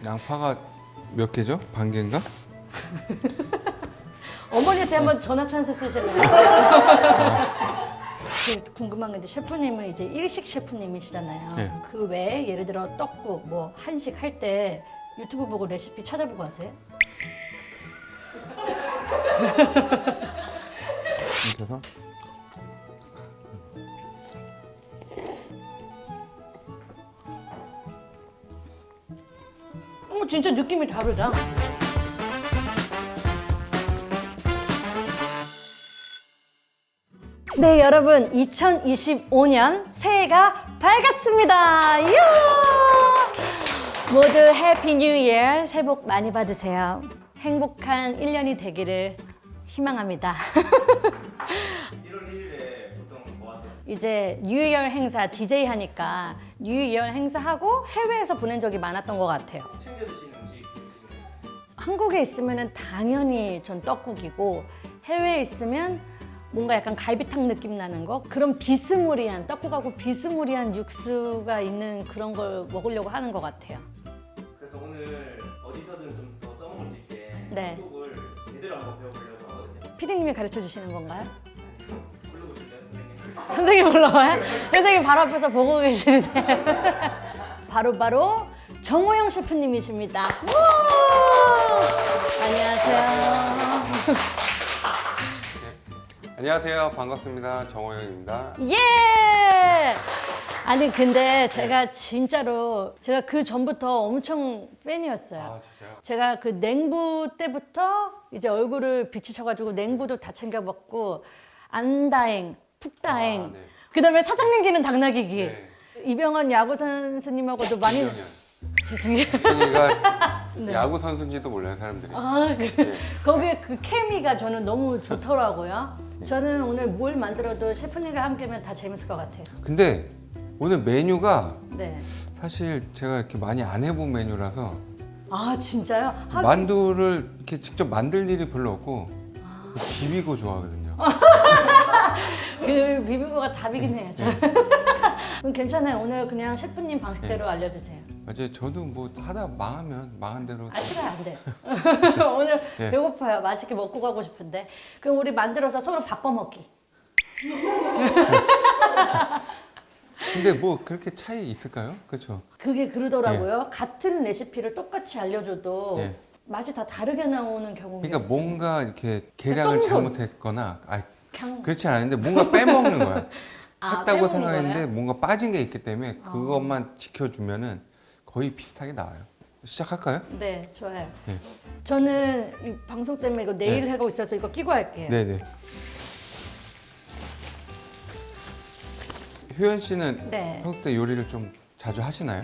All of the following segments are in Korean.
양파가 몇 개죠? 반 개인가? 어머니한테 한번 전화 찬스 쓰실래요? 궁금한 건데 셰프님은 이제 일식 셰프님이시잖아요. 네. 그 외에 예를 들어 떡국, 뭐 한식 할 때 유튜브 보고 레시피 찾아보고 하세요? 이렇게 해서 진짜 느낌이 다르다. 네, 여러분 2025년 새해가 밝았습니다. 이야! 모두 해피 뉴 이어, 새해 복 많이 받으세요. 행복한 1년이 되기를 희망합니다. 1월 1일에 보통 뭐 하세요? 이제 뉴 이어 행사 DJ 하니까 뉴 이어 행사하고 해외에서 보낸 적이 많았던 것 같아요. 챙겨 드시는 음식 있으신가요? 한국에 있으면 당연히 전 떡국이고 해외에 있으면 뭔가 약간 갈비탕 느낌 나는 거, 그런 비스무리한 떡국하고 비스무리한 육수가 있는 그런 걸 먹으려고 하는 것 같아요. 그래서 오늘 어디서든 좀 더 써먹을 수 있게 네. 한국을 제대로 한번 배워보려고 하거든요. 피디님이 가르쳐 주시는 건가요? 불러보실까요, 선생님? 선생님 불러와요? 선생님 바로 앞에서 보고 계시는데 바로 정호영 셰프님이십니다. 우와! 안녕하세요. 안녕하세요. 반갑습니다. 정호영입니다. 예! 아니 근데 제가 진짜로 제가 그 전부터 엄청 팬이었어요. 아, 진짜요? 제가 그 냉부 때부터 이제 얼굴을 비치쳐가지고 냉부도 다 챙겨 먹고 안다행, 푹다행, 아, 네. 그다음에 사장님 기는 당나귀기. 네. 이병헌 야구 선수님하고도 많이 죄송해요. 그러니까 네. 야구 선수인지도 몰라요, 사람들이. 아, 네. 거기에 그 케미가 저는 너무 좋더라고요. 저는 오늘 뭘 만들어도 셰프님과 함께면 다 재밌을 것 같아요. 근데 오늘 메뉴가 네. 사실 제가 이렇게 많이 안 해본 메뉴라서 아 진짜요? 만두를 이렇게 직접 만들 일이 별로 없고 비비고 좋아하거든요. 그 비비고가 답이긴 해요. 그럼 괜찮아요. 오늘 그냥 셰프님 방식대로 알려주세요. 맞아요. 저도 뭐 하다 망하면 망한 대로. 아 싫어요, 안 돼. 오늘 네. 배고파요. 맛있게 먹고 가고 싶은데. 그럼 우리 만들어서 서로 바꿔 먹기. 근데 뭐 그렇게 차이 있을까요? 그렇죠. 그게 그러더라고요. 같은 레시피를 똑같이 알려줘도 네. 맛이 다 다르게 나오는 경우가 그러니까 있죠. 뭔가 이렇게 계량을 똥손. 잘못했거나 그냥 그렇지 않은데 뭔가 빼먹는 거야. 아, 했다고 빼먹는 생각했는데 거예요? 뭔가 빠진 게 있기 때문에 그것만 지켜주면은 거의 비슷하게 나와요. 시작할까요? 네, 좋아요. 네. 저는 이 방송 때문에 이거 내일 네. 하고 있어서 이거 끼고 할게요. 네네. 효연 씨는 네. 한국 때 요리를 좀 자주 하시나요?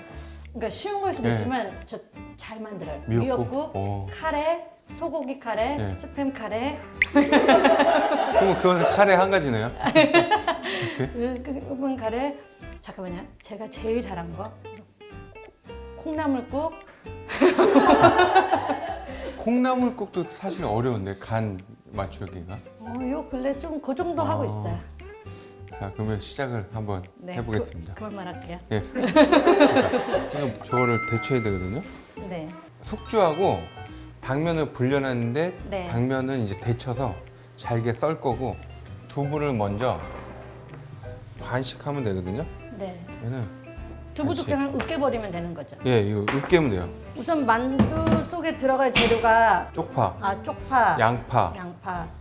그러니까 쉬운 걸 수도 네. 있지만 저 잘 만들어요. 미역국? 미역국, 카레, 소고기 카레, 네. 스팸 카레. 그럼 그건 카레 한 가지네요. 그 카레. 잠깐만요. 제가 제일 잘한 거 콩나물국. 콩나물국도 사실 어려운데 간 맞추기가. 요 근래 좀 그 정도 하고 있어요. 자, 그러면 시작을 한번 네, 해보겠습니다. 그만 할게요. 예. 그럼 저거를 데쳐야 되거든요. 네. 숙주하고 당면을 불려놨는데 네. 당면은 이제 데쳐서 잘게 썰 거고 두부를 먼저 반씩 하면 되거든요. 네. 얘는 두부도 반씩. 그냥 으깨버리면 되는 거죠. 예, 이거 으깨면 돼요. 우선 만두 속에 들어갈 재료가 쪽파, 쪽파, 양파,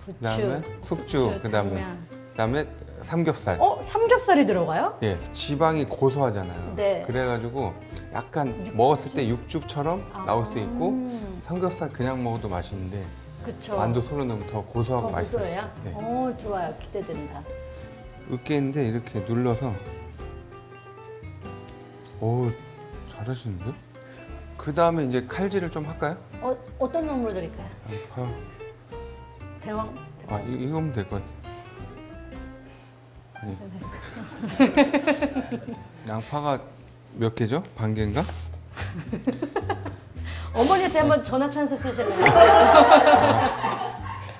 부추, 그다음에 숙주, 당면. 그다음에 삼겹살. 삼겹살이 들어가요? 예, 지방이 고소하잖아요. 네. 그래가지고 약간 먹었을 때 육즙처럼 나올 수 있고 음, 삼겹살 그냥 먹어도 맛있는데 그쵸. 만두 소로 넣으면 더 고소하고 더 맛있어요. 고소해요? 네. 좋아요. 기대된다. 으깨는데 이렇게 눌러서 오 잘하시는데? 그 다음에 이제 칼질을 좀 할까요? 어떤 놈으로 드릴까요? 양파. 대왕? 아 이거면 될 것 같아. 아니. 양파가 몇 개죠? 반 개인가? 어머니한테 한번 전화 찬스 쓰실래요?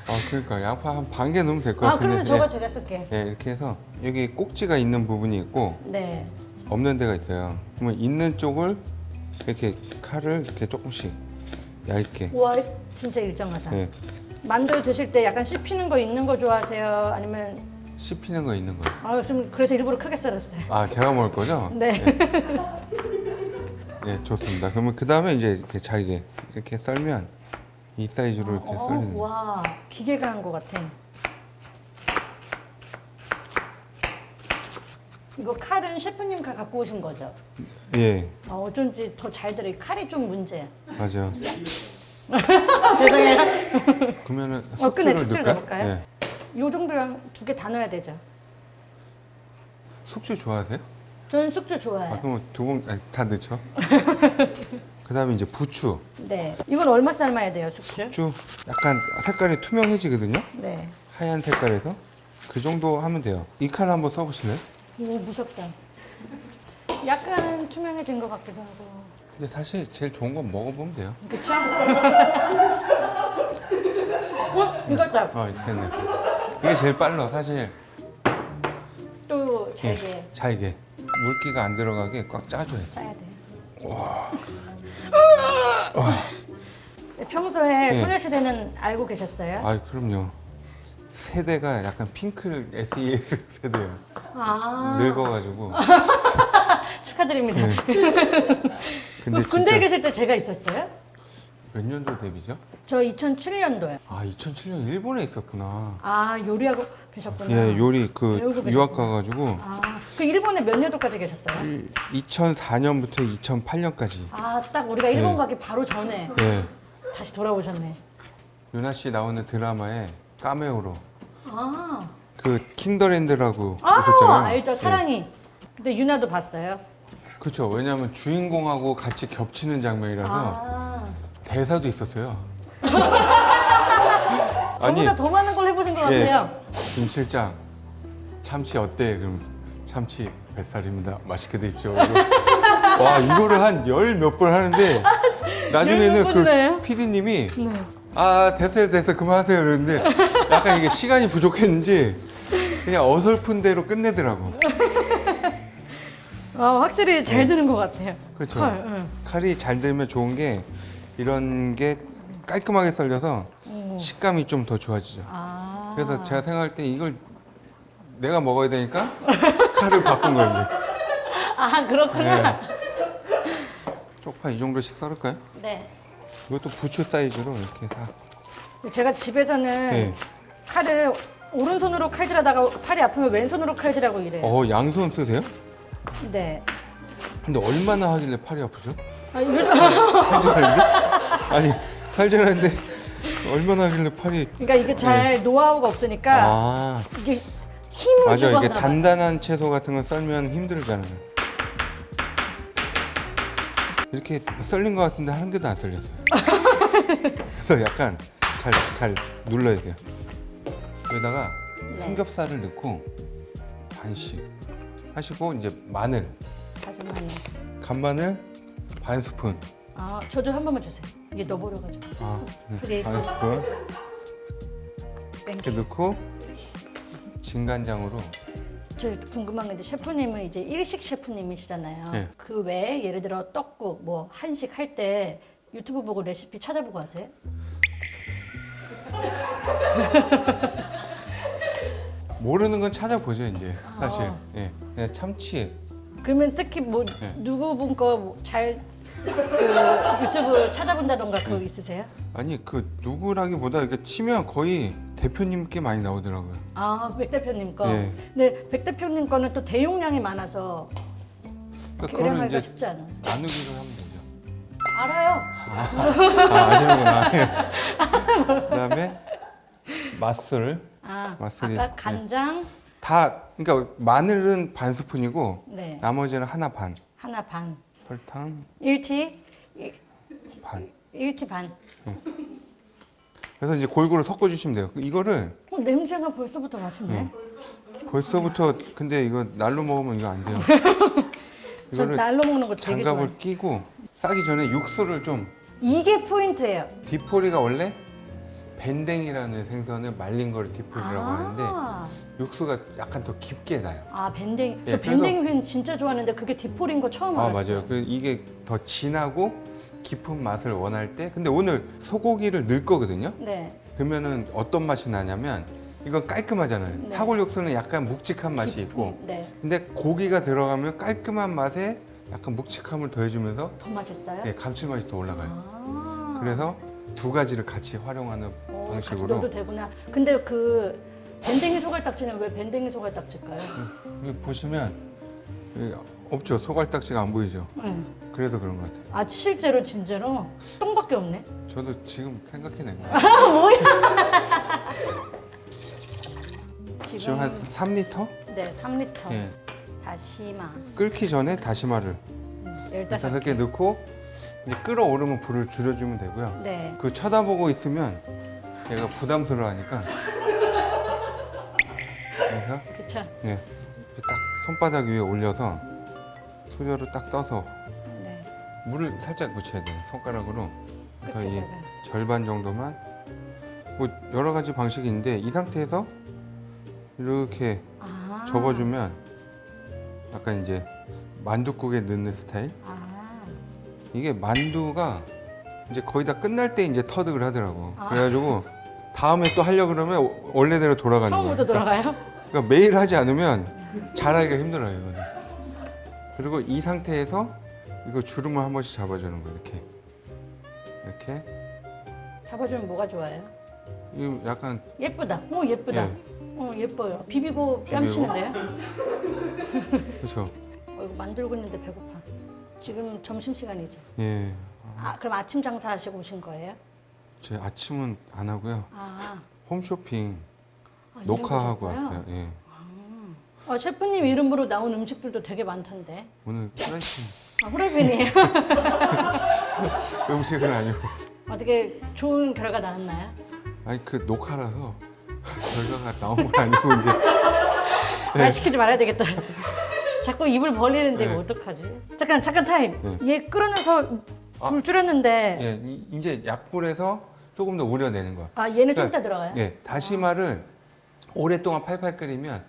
아 그러니까 양파 한 반 개 넣으면 될 것 같은데. 그러면 저거 제가 쓸게. 예, 이렇게 해서 여기 꼭지가 있는 부분이 있고 네. 없는 데가 있어요. 그러면 있는 쪽을 이렇게 칼을 이렇게 조금씩 얇게. 와, 진짜 일정하다. 예. 만두 드실 때 약간 씹히는 거 있는 거 좋아하세요? 아니면 씹히는 거 있는 거예요. 좀 그래서 일부러 크게 썰었어요. 아, 제가 먹을 거죠? 네. 네, 좋습니다. 그러면 그 다음에 이제 이렇게 잘게 이렇게 썰면 이 사이즈로 이렇게 썰리는 거죠. 와, 기계가 한 것 같아. 이거 칼은 셰프님가 갖고 오신 거죠? 예, 어쩐지 더 잘 들어. 이 칼이 좀 문제야. 맞아요. 죄송해요. 그러면은 끄네, 숙주를 숙주를 넣을까요? 넣어볼까요? 예. 요 정도랑 2개 다 넣어야 되죠. 숙주 좋아하세요? 저는 숙주 좋아해요. 아, 그럼 다 넣죠. 그 다음에 이제 부추. 네. 이건 얼마 삶아야 돼요, 숙주? 부추 약간 색깔이 투명해지거든요. 네. 하얀 색깔에서 그 정도 하면 돼요. 이 칼 한번 써보실래요? 오, 무섭다. 약간 투명해진 것 같기도 하고. 근데 사실 제일 좋은 건 먹어보면 돼요. 그쵸? 이것도 이렇게 했네. 이게 제일 빨라 사실. 또 잘게 예, 잘게. 물기가 안 들어가게 꽉 짜줘야 돼. 짜야 돼요. 평소에 예. 소녀시대는 알고 계셨어요? 아, 그럼요. 세대가 약간 핑클 SES 세대예요. 아, 늙어가지고. 축하드립니다. 근데 군대에 진짜 계실 때 제가 있었어요? 몇 년도 데뷔죠? 저 2007년도요. 아, 2007년 일본에 있었구나. 아, 요리하고 계셨구나. 예, 요리 그 배우고 유학 계셨구나. 가가지고 아, 그 일본에 몇 년도까지 계셨어요? 2004년부터 2008년까지. 아, 딱 우리가 일본 예. 가기 바로 전에 예, 다시 돌아오셨네. 유나 씨 나오는 드라마에 카메오로 아, 그 킹더랜드라고 있었잖아요. 알죠. 사랑이. 근데 유나도 봤어요? 그렇죠. 왜냐하면 주인공하고 같이 겹치는 장면이라서 아, 대사도 있었어요. 저보다 더 많은 걸 해보신 것 예. 같아요. 김 실장 참치 어때? 그럼 참치 뱃살입니다. 맛있게 드십시오. 와, 이거를 한 열 몇 번 하는데 나중에는 열몇 번이나요? 그 PD님이 네. 아, 됐어요 그만하세요 그러는데 약간 이게 시간이 부족했는지 그냥 어설픈 대로 끝내더라고. 확실히 잘 드는 것 같아요. 그렇죠. 헐, 응. 칼이 잘 들면 좋은 게 이런 게 깔끔하게 썰려서 식감이 좀 더 좋아지죠. 아, 그래서 제가 생각할 때 이걸 내가 먹어야 되니까 칼을 바꾼 거예요. 이제. 아, 그렇구나. 네. 쪽파 이 정도씩 썰을까요? 네. 이것도 부추 사이즈로 이렇게 다. 제가 집에서는 네. 칼을 오른손으로 칼질하다가 팔이 아프면 왼손으로 칼질하고 이래요. 양손 쓰세요? 네. 근데 얼마나 하길래 팔이 아프죠? 아, 요즘 칼질하는데? 아니, 칼질하는데 얼마나 하길래 팔이. 그러니까 이게 잘 노하우가 없으니까 아, 이게 힘을 맞아. 주고 이게 하나 봐요. 단단한 채소 같은 거 썰면 힘들잖아요. 이렇게 썰린 것 같은데 한 개도 안 썰렸어요. 그래서 약간 잘 눌러야 돼요. 여기다가 네. 삼겹살을 넣고 반씩 하시고 이제 마늘, 다시마요. 간마늘 반 스푼. 아, 저도 한 번만 주세요. 이게 넣어버려가지고. 플리즈. 반 스푼 이렇게 넣고 진간장으로. 저 궁금한 건데 셰프님은 이제 일식 셰프님이시잖아요. 네. 그 외에 예를 들어 떡국 뭐 한식 할 때 유튜브 보고 레시피 찾아보고 하세요? 모르는 건 찾아보죠 이제 사실. 예, 그냥 참치. 그러면 특히 뭐 네. 누구 분 거 잘 유튜브 찾아본다던가 그거 있으세요? 아니 그 누구라기보다 이렇게 치면 거의 대표님께 많이 나오더라고요. 아, 백 대표님 거. 네. 근데 백 대표님 거는 또 대용량이 많아서 그러니까 계량하기가 그거는 이제 쉽지 않아. 나누기로 하면 되죠. 알아요. 아시는구나. 예. 그다음에 맛술. 맛술이, 아까 간장 다 그러니까 마늘은 반 스푼이고 네. 나머지는 하나 반. 하나 반. 설탕 1티 반. 1티 반. 그래서 이제 골고루 섞어 주시면 돼요. 이거를 냄새가 벌써부터 맛있네. 벌써부터 근데 이거 날로 먹으면 이거 안 돼요. 저 이거를 날로 먹는 거 되게 좋아해요. 장갑을 끼고 싸기 전에 육수를 좀 이게 포인트예요. 디포리가 원래 밴댕이라는 생선은 말린 거를 디포리라고 하는데 육수가 약간 더 깊게 나요. 아 밴댕이. 예, 저 밴댕이 회 진짜 좋아하는데 그게 디포린 거 처음 아 알았어요. 맞아요. 이게 더 진하고 깊은 맛을 원할 때, 근데 오늘 소고기를 넣을 거거든요. 네. 그러면은 어떤 맛이 나냐면 이건 깔끔하잖아요. 네. 사골 육수는 약간 묵직한 맛이 있고, 네. 근데 고기가 들어가면 깔끔한 맛에 약간 묵직함을 더해주면서 더 맛있어요? 예, 감칠맛이 더 올라가요. 아. 그래서 두 가지를 같이 활용하는 같이 방식으로. 넣어도 되구나. 근데 그 밴댕이 소갈딱지는 왜 밴댕이 소갈딱지일까요? 여기 보시면 여기 없죠. 소갈딱지가 안 보이죠. 응. 그래서 그런 것 같아요. 아 실제로 진짜로 똥밖에 없네. 저도 지금 생각해낸 거예요. 아 뭐야? 지금 한 3리터? 네 3리터 예. 다시마 끓기 전에 다시마를 15개. 5개 넣고 이제 끓어오르면 불을 줄여주면 되고요. 네. 그 쳐다보고 있으면 얘가 부담스러워하니까. 그래서 그쵸. 예, 이렇게 딱 손바닥 위에 올려서 수저로 딱 떠서 네. 물을 살짝 묻혀야 돼요. 손가락으로. 그래서 이 끝에다가. 절반 정도만. 뭐 여러 가지 방식이 있는데 이 상태에서 이렇게 아. 접어주면 약간 이제 만둣국에 넣는 스타일. 아. 이게 만두가 이제 거의 다 끝날 때 이제 터득을 하더라고. 아. 그래가지고 다음에 또 하려 그러면 원래대로 돌아가는 거예요. 처음부터 돌아가요? 그러니까 매일 하지 않으면 잘하기가 힘들어요. 이거는. 그리고 이 상태에서 이거 주름을 한 번씩 잡아주는 거예요. 이렇게 잡아주면 뭐가 좋아요? 이거 약간 예쁘다. 오 예쁘다. 예. 예뻐요. 비비고 뺨치는데요? 그렇죠. 이거 만들고 있는데 배고파. 지금 점심 시간이죠. 예. 아 그럼 아침 장사하시고 오신 거예요? 제 아침은 안 하고요. 아. 홈쇼핑 이런 거 녹화하고 하셨어요? 왔어요. 예. 셰프님 이름으로 나온 음식들도 되게 많던데. 오늘 프라이팬 아, 후라이팬이에요. 음식은 아니고. 어떻게 좋은 결과 나왔나요? 아니 그 녹화라서 결과가 나온 건 아니고 이제 말 시키지 말아야 되겠다. 자꾸 입을 벌리는데 네. 이거 어떡하지? 잠깐 타임. 네. 얘 끓여내서 아. 불 줄였는데 예, 이제 약불에서 조금 더 우려내는 거야. 아 얘는 좀 그러니까, 이따 들어가요? 예, 다시마를 오랫동안 팔팔 끓이면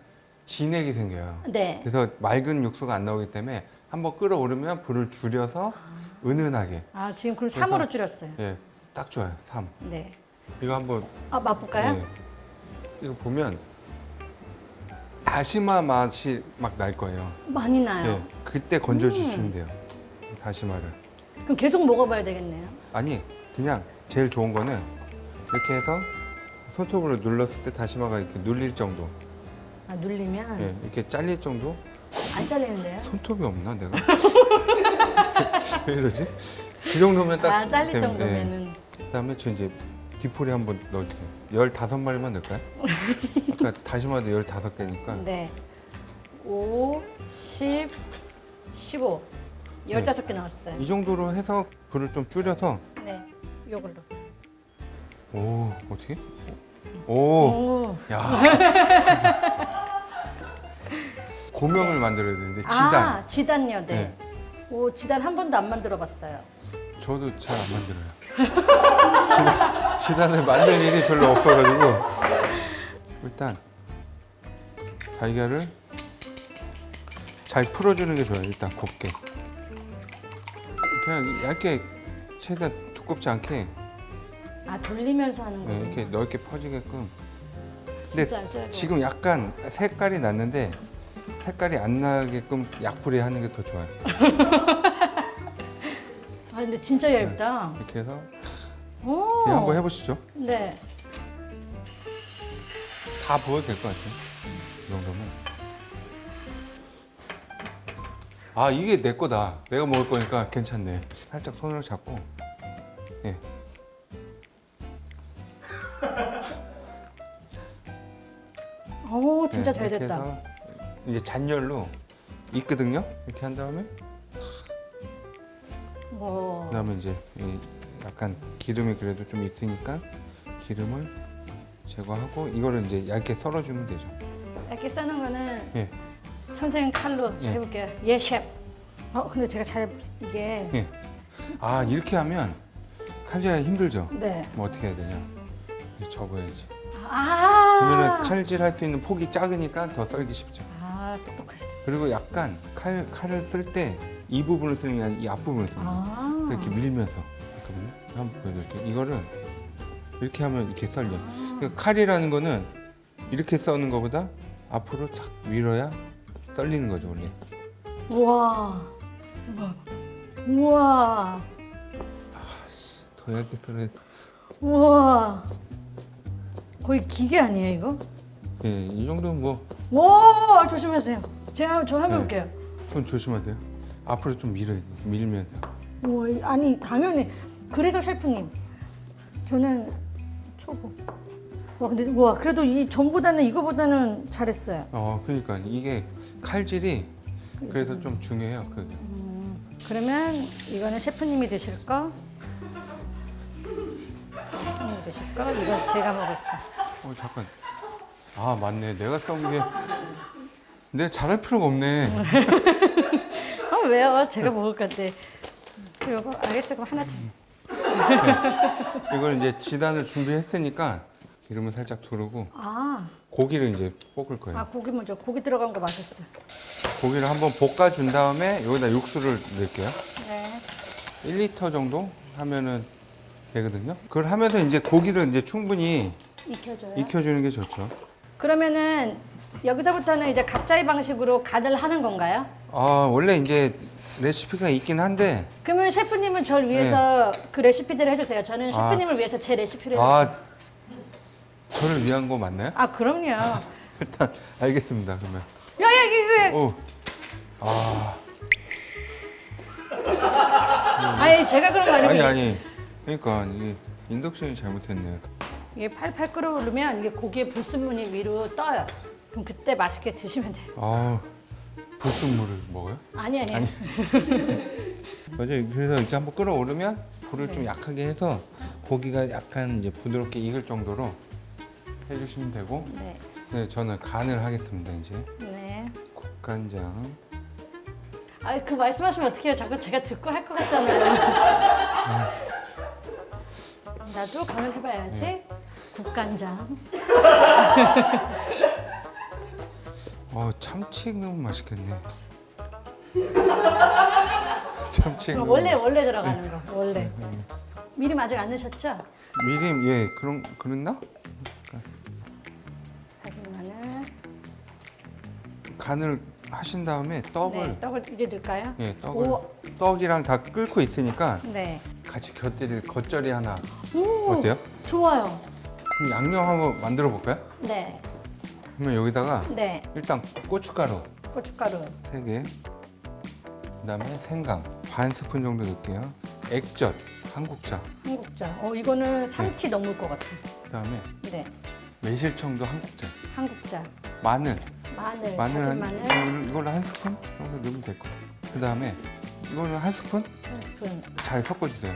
진액이 생겨요. 네. 그래서 맑은 육수가 안 나오기 때문에 한번 끓어오르면 불을 줄여서 은은하게. 아 지금 그럼 그래서- 3으로 줄였어요. 예, 딱 좋아요. 3. 네. 이거 한번 아 맛볼까요? 예, 이거 보면 다시마 맛이 막 날 거예요. 많이 나요. 예, 그때 건져 주시면 돼요. 다시마를. 그럼 계속 먹어봐야 되겠네요. 아니, 그냥 제일 좋은 거는 이렇게 해서 손톱으로 눌렀을 때 다시마가 이렇게 눌릴 정도. 아 눌리면 예, 이렇게 잘릴 정도. 안 잘리는데요? 손톱이 없나 내가? 왜 이러지? 그 정도면 딱. 아 잘릴 되면, 정도면은 예. 그다음에 저 이제 디포리 한번 넣어주세요. 15마리만 넣을까요? 아까 다시마도 15개니까. 네. 5, 10, 15. 15개 나왔어요. 이 정도로 해서 불을 좀 줄여서. 네. 요걸로. 오, 어떻게? 오, 오. 야. 고명을 만들어야 되는데 지단. 아, 지단요. 네. 네. 오, 지단 한 번도 안 만들어 봤어요. 저도 잘 안 만들어요. 지단을 만들 일이 별로 없어가지고 일단 달걀을 잘 풀어주는 게 좋아요. 일단 곱게 그냥 얇게 최대한 두껍지 않게 아, 돌리면서 하는 네, 거예요. 이렇게 넓게 퍼지게끔. 근데 진짜 알죠? 지금 약간 색깔이 났는데 색깔이 안 나게끔 약불에 하는 게 더 좋아요. 아, 근데 진짜 얇다. 이렇게 해서 오. 네, 한번 해보시죠. 네. 다 부어도 될 것 같아요. 이 정도면. 아, 이게 내 거다. 내가 먹을 거니까 괜찮네. 살짝 손을 잡고. 예. 오, 진짜 네, 잘 이렇게 됐다. 해서 이제 잔열로 익거든요. 이렇게 한 다음에 오. 그다음에 이제 이 약간 기름이 그래도 좀 있으니까 기름을 제거하고 이거를 이제 얇게 썰어주면 되죠. 이렇게 써는 거는 예. 선생님 칼로 예. 해볼게요. 예, 셰프. 근데 제가 잘 이게 예. 아, 이렇게 하면 칼질하기 힘들죠. 네. 뭐 어떻게 해야 되냐? 이렇게 접어야지. 아. 그러면은 칼질할 수 있는 폭이 작으니까 더 썰기 쉽죠. 아, 똑똑하시다. 그리고 약간 칼을 쓸 때 이 부분을 쓰는 게 아니라 이 앞부분을 쓰는 거예요. 아. 그래서 이렇게 밀면서 있거든요. 한번 보여드릴게요. 이거를 이렇게 하면 이렇게 썰려. 그러니까 칼이라는 거는 이렇게 써는 것보다 앞으로 착 밀어야 썰리는 거죠, 원래. 우와. 우와. 더 얇게 썰어야 우와. 거의 기계 아니에요, 이거? 예, 이 정도는 뭐 손 와, 조심하세요. 저 한번 네. 볼게요. 조심하세요. 앞으로 좀 밀어야 돼. 밀면서. 우와, 아니 당연히 그래서 셰프님 저는 초보. 와 근데 와 그래도 이 전보다는 이거보다는 잘했어요. 그러니까 이게 칼질이 그래서 좀 중요해요. 그게. 그러면 이거는 셰프님이 드실 거. 셰프님이 드실 거. 이건 제가 먹을 거. 잠깐. 아, 맞네. 내가 썬 게. 내가 잘할 필요가 없네. 아 왜요? 제가 먹을 건데. 이거 알겠어. 그럼 하나 더. 이걸 이제 지단을 준비했으니까 기름을 살짝 두르고 아, 고기를 이제 볶을 거예요. 고기 먼저. 고기 들어간 거 맛있어. 고기를 한번 볶아준 다음에 여기다 육수를 넣을게요. 네. 1리터 정도 하면은 되거든요. 그걸 하면서 이제 고기를 이제 충분히 익혀줘요. 익혀주는 게 좋죠. 그러면은 여기서부터는 이제 각자의 방식으로 간을 하는 건가요? 원래 이제 레시피가 있긴 한데, 그러면 셰프님은 저를 위해서 그 레시피대로 해주세요. 저는 셰프님을 위해서 제 레시피를 해줄게요. 저를 위한 거 맞나요? 아 그럼요. 일단 알겠습니다. 그러면. 야야 이게 오, 아니 제가 그런 거 아니고 아니. 그러니까 이게 인덕션이 잘못했네요. 이게 팔팔 끓어오르면 이게 고기의 불순물이 위로 떠요. 그럼 그때 맛있게 드시면 돼요. 불순물을 먹어요? 아니. 맞아요. 그래서 이렇게 한번 끓어오르면 불을 좀 약하게 해서 고기가 약간 이제 부드럽게 익을 정도로 해주시면 되고, 네. 네, 저는 간을 하겠습니다. 이제 네. 국간장. 아 그 말씀하시면 어떡해요? 자꾸 제가 듣고 할 것 같잖아요. 나도 간을 해봐야지. 국간장. 참치 넣으면 맛있겠네. 참치 넣으면 원래 들어가는 거. 원래. 미림 아직 안 넣으셨죠? 미림, 그랬나? 다진 마늘. 간을 하신 다음에 떡을 네. 떡을 이제 넣을까요? 떡을 오. 떡이랑 다 끓고 있으니까 네. 같이 곁들일 겉절이 하나. 오. 어때요? 좋아요. 그럼 양념 한번 만들어 볼까요? 네. 그러면 여기다가 네. 일단 고춧가루 고춧가루. 3개, 그다음에 생강 반 스푼 정도 넣을게요. 액젓 한국자, 한국자. 이거는 3티 넘을 것 같아요. 그다음에 네. 매실청도 한국자, 한국자. 마늘 마늘. 마늘 다진 마늘. 이걸로 한 스푼 정도 넣으면 될 것 같아요. 그다음에 이거는 한 스푼 한 스푼. 잘 섞어주세요.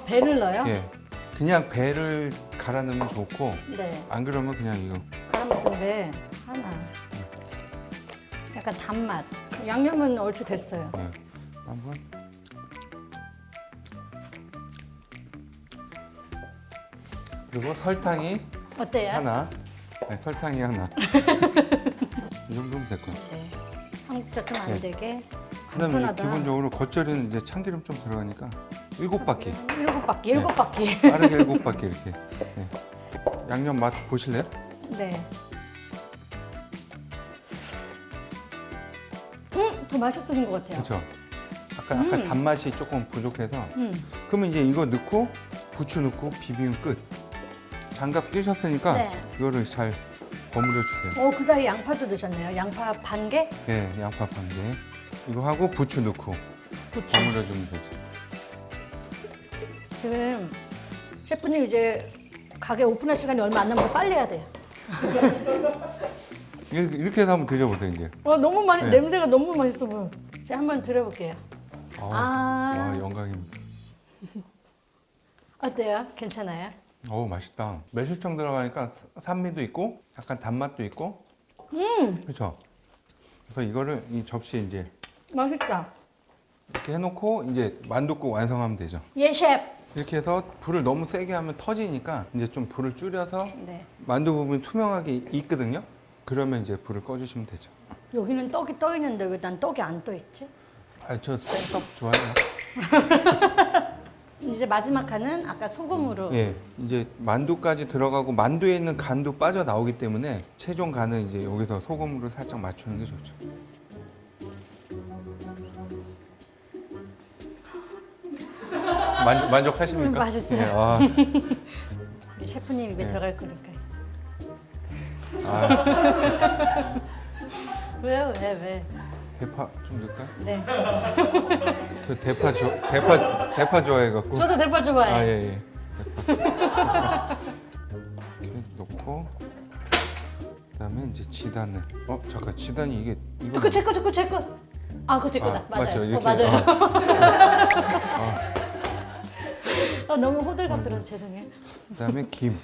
배를 넣어요? 예, 그냥 배를 갈아 넣으면 좋고 네. 안 그러면 그냥 이거. 갈아먹은 배 하나. 약간 단맛. 양념은 얼추 됐어요. 예, 한번. 그리고 설탕이 어때요? 하나, 설탕이 하나. 이 정도면 될 것 같아요. 네. 한국자 좀 안 네. 되게. 그다음에 간편하다. 기본적으로 겉절이는 이제 참기름 좀 들어가니까 7바퀴, 7바퀴, 7바퀴. 빠르게 7바퀴 이렇게. 네. 양념 맛 보실래요? 네. 더 맛있어진 것 같아요. 그렇죠. 아까 단맛이 조금 부족해서. 그러면 이제 이거 넣고 부추 넣고 비비면 끝. 장갑 끼셨으니까 네. 이거를 잘 버무려 주세요. 그 사이 양파도 넣으셨네요. 양파 반 개? 네, 양파 반 개. 이거 하고 부추 넣고 부추. 버무려 주면 되죠. 지금 셰프님 이제 가게 오픈할 시간이 얼마 안 남아서 빨리 해야 돼요. 이렇게 해서 한번 드셔보세요 이제. 너무 많이 네. 냄새가 너무 맛있어 보여. 제가 한번 드려볼게요. 와, 영광입니다. 어때요? 괜찮아요? 맛있다. 매실청 들어가니까 산미도 있고 약간 단맛도 있고. 그렇죠. 그래서 이거를 이 접시에 이제 맛있다. 이렇게 해놓고 이제 만둣국 완성하면 되죠. 예, 셰프. 이렇게 해서 불을 너무 세게 하면 터지니까 이제 좀 불을 줄여서 네. 만두 부분이 투명하게 있거든요. 그러면 이제 불을 꺼주시면 되죠. 여기는 떡이 떠 있는데 왜 난 떡이 안 떠 있지? 아, 저 생떡 좋아해요. 이제 마지막 칸은 아까 소금으로. 예, 이제 만두까지 들어가고 만두에 있는 간도 빠져 나오기 때문에 최종 간은 이제 여기서 소금으로 살짝 맞추는 게 좋죠. 만족하십니까? 맛있어요. 예, 아, 셰프님 입에 네. 들어갈 거니까. 아, 왜요? 왜? 대파 좀 넣을까요? 네. 저 대파 좋아해갖고. 저도 대파 좋아해. 아, 예, 예. 대파. 이렇게 넣고 그다음에 이제 지단을. 잠깐 지단이 이게 이거. 그거 제 거. 아, 그거 제 거다. 맞아요. 맞죠? 이렇게. 맞아요. 너무 호들갑 들어서 죄송해요. 그다음에 김.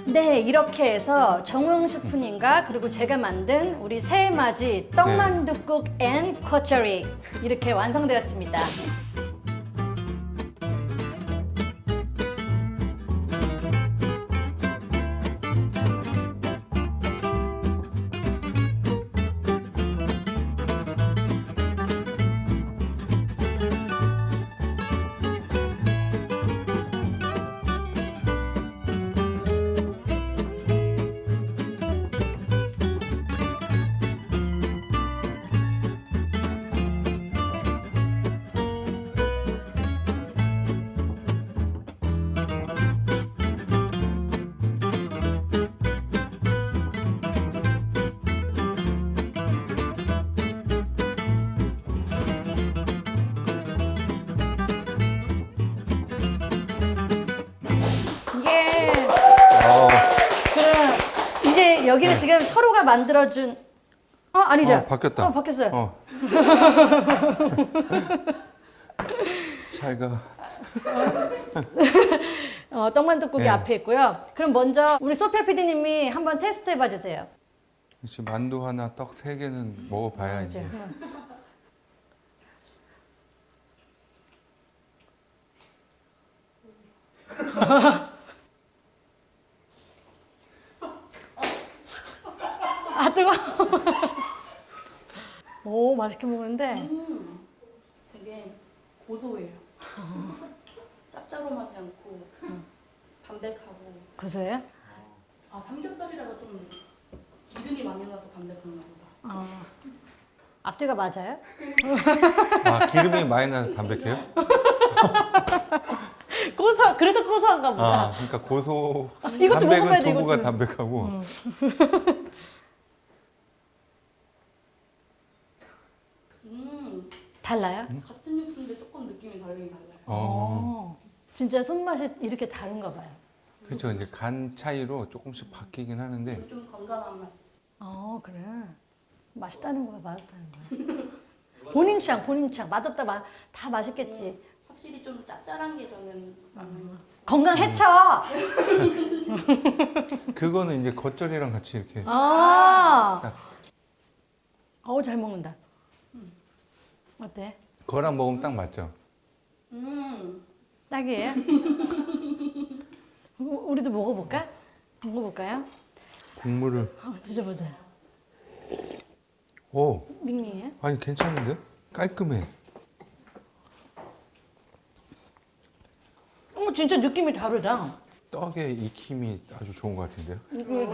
네, 이렇게 해서 정우영 셰프님과 그리고 제가 만든 우리 새해맞이 떡만둣국 앤 겉절이 이렇게 완성되었습니다. 예. 어, 그럼 이제 여기는 지금 서로가 만들어준 아니죠? 바뀌었다. 바뀌었어요. 잘 가. 떡만둣국이 네. 앞에 있고요. 그럼 먼저 우리 소피아 PD님이 한번 테스트 해봐 주세요. 역시 만두 하나, 떡 세 개는 먹어봐야 이제. 아, 뜨거워. 오, 맛있게 먹는데. 되게 고소해요. 짭짤하지 않고 담백하고. 그래서요? 아 삼겹살이라서 좀 기름이 많이 나서 담백한가 보다. 앞뒤가 맞아요? 아, 기름이 많이 나서 담백해요? 그래서 고소한가 보다. 아, 그러니까 고소. 이것도 먹어봐야 담백은 돼, 두부가 이것도. 담백하고. 달라요? 같은 육수인데 조금 느낌이 다르긴 달라요. 진짜 손맛이 이렇게 다른가 봐요. 그렇죠. 이제 간 차이로 조금씩 바뀌긴 하는데. 좀 건강한 맛. 그래. 맛있다는 거야, 맛없다는 거야. 본인 취향. 맛없다, 다 맛있겠지. 확실히 좀 짭짤한 게 저는 맞는 것 같아요. 건강 해쳐! 그거는 이제 겉절이랑 같이 이렇게. 잘 먹는다. 어때? 그거랑 먹으면 딱 맞죠? 딱이에요? 우리도 먹어볼까? 먹어볼까요? 국물을. 드셔보세요. 오, 밍밍해요? 아니 괜찮은데? 깔끔해. 진짜 느낌이 다르다. 떡의 익힘이 아주 좋은 것 같은데요? 느낌이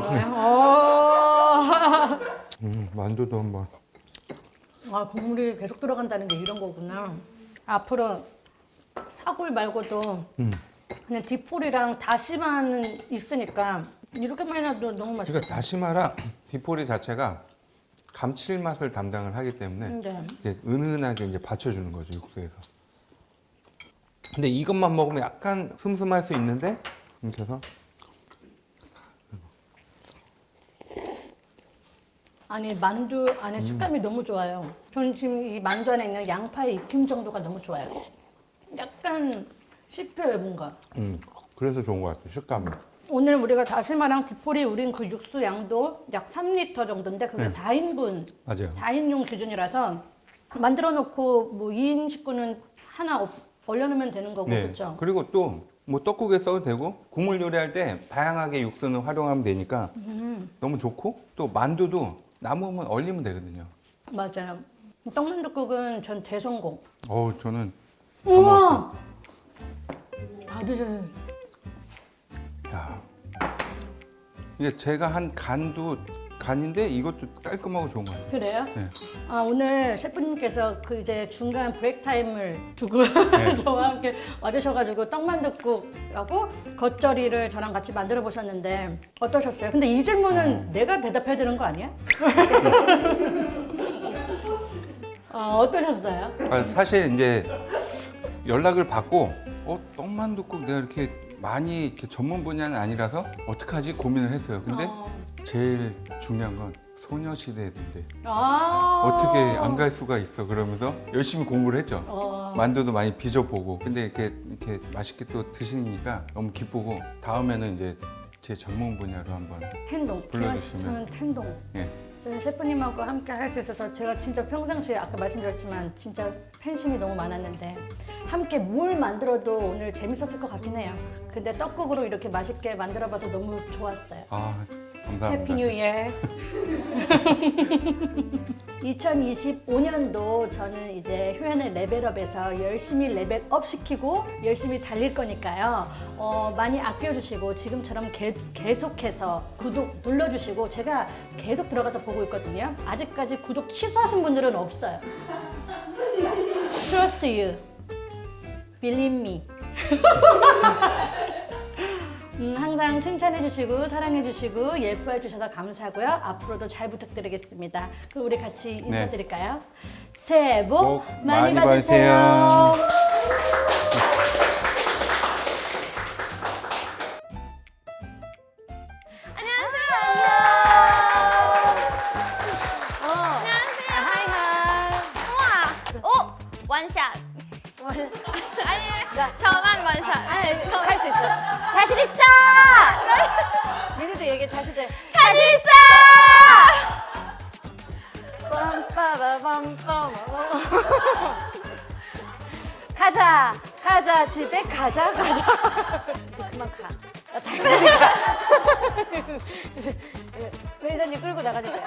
만두도 한번. 국물이 계속 들어간다는 게 이런 거구나. 앞으로 사골 말고도 그냥 디포리랑 다시마는 있으니까 이렇게만 해놔도 너무 맛있어. 그러니까 다시마랑 디포리 자체가 감칠맛을 담당을 하기 때문에 네. 이제 은은하게 이제 받쳐주는 거죠, 육수에서. 근데 이것만 먹으면 약간 슴슴할 수 있는데 이렇게 해서 아니 만두 안에 식감이 너무 좋아요. 저는 지금 이 만두 안에 있는 양파의 익힘 정도가 너무 좋아요. 약간 씹혀요 뭔가. 그래서 좋은 것 같아요, 식감이. 오늘 우리가 다시마랑 디포리 우린 그 육수 양도 약 3리터 정도인데 그게 4인분, 맞아요. 4인용 기준이라서 만들어 놓고 뭐 2인 식구는 하나 얼려놓으면 되는 거고 그렇죠? 그리고 또 뭐 떡국에 써도 되고 국물 요리할 때 다양하게 육수는 활용하면 되니까 너무 좋고 또 만두도 남으면 얼리면 되거든요. 맞아요. 떡만둣국은 전 대성공. 저는 다 우와! 먹었어요. 다 드셔요. 야, 이게 제가 한 간인데 이것도 깔끔하고 좋은 거예요. 그래요? 네. 아, 오늘 셰프님께서 그 이제 중간 브레이크 타임을 두고 네. 저와 함께 와주셔가지고 떡만둣국하고 겉절이를 저랑 같이 만들어 보셨는데 어떠셨어요? 근데 이 질문은 내가 대답해야 되는 거 아니야? 어떠셨어요? 사실 이제 연락을 받고 떡만둣국 내가 이렇게 많이 이렇게 전문 분야는 아니라서 어떡하지 고민을 했어요. 근데 제일 중요한 건 소녀시대인데 어떻게 안 갈 수가 있어 그러면서 열심히 공부를 했죠. 만두도 많이 빚어보고 근데 이렇게 맛있게 또 드시니까 너무 기쁘고 다음에는 이제 제 전문 분야로 한번 텐동. 불러주시면. 저는 텐동. 예. 저는 셰프님하고 함께 할 수 있어서 제가 진짜 평상시에 아까 말씀드렸지만 진짜 팬심이 너무 많았는데 함께 뭘 만들어도 오늘 재밌었을 것 같긴 해요. 근데 떡국으로 이렇게 맛있게 만들어봐서 너무 좋았어요. 감사합니다. 해피 뉴 이어. 2025년도 저는 이제 효연의 레벨업에서 열심히 레벨업 시키고 열심히 달릴 거니까요. 많이 아껴주시고 지금처럼 계속해서 구독 눌러주시고 제가 계속 들어가서 보고 있거든요. 아직까지 구독 취소하신 분들은 없어요. Trust you. Believe me. 항상 칭찬해주시고 사랑해주시고 예뻐해주셔서 감사하고요. 앞으로도 잘 부탁드리겠습니다. 그럼 우리 같이 인사드릴까요? 새해 복 많이 받으세요. 원샷. 아니, 저만 원샷. 할 수 있어. 자신 있어. 민희도 얘기해. 자신 있어. 자신 있어! 빰빠바밤빰. 가자 집에 가자. 이제 그만 가. 나 달라니까. 매니저님 끌고 나가주세요.